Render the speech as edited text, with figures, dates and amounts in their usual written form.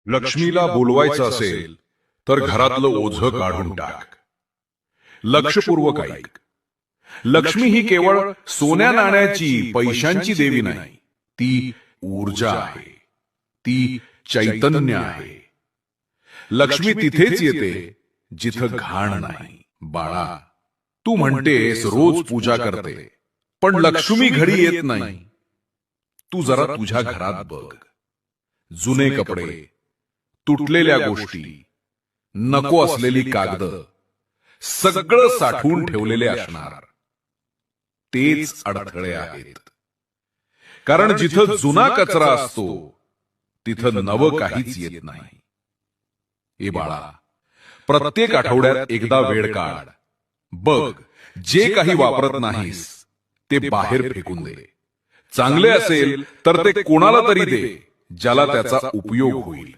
लक्ष्मीला बोलवायचं असेल तर घरातलं ओझं काढून टाक. लक्षपूर्वक ऐक. लक्ष्मी ही केवळ सोन्या नाण्याची पैशांची देवी नाही, ती ऊर्जा आहे, ती चैतन्य आहे. लक्ष्मी तिथेच येते जिथं घाण नाही. बाळा, तू म्हणतेस रोज पूजा करते, पण लक्ष्मी घरी येत नाही. तू जरा तुझ्या घरात बघ. जुने कपडे, तुटलेल्या गोष्टी, नको असलेली कागद, सगळं साठवून ठेवलेले असणार. तेच अडथळे आहेत. कारण जिथं जुना कचरा असतो तिथं नवं काहीच येत नाही. ए बाळा, प्रत्येक आठवड्यात एकदा वेळ काढ. बघ, जे काही वापरत नाहीस ते बाहेर फेकून दे. चांगले असेल तर ते कोणाला तरी दे ज्याला त्याचा उपयोग होईल.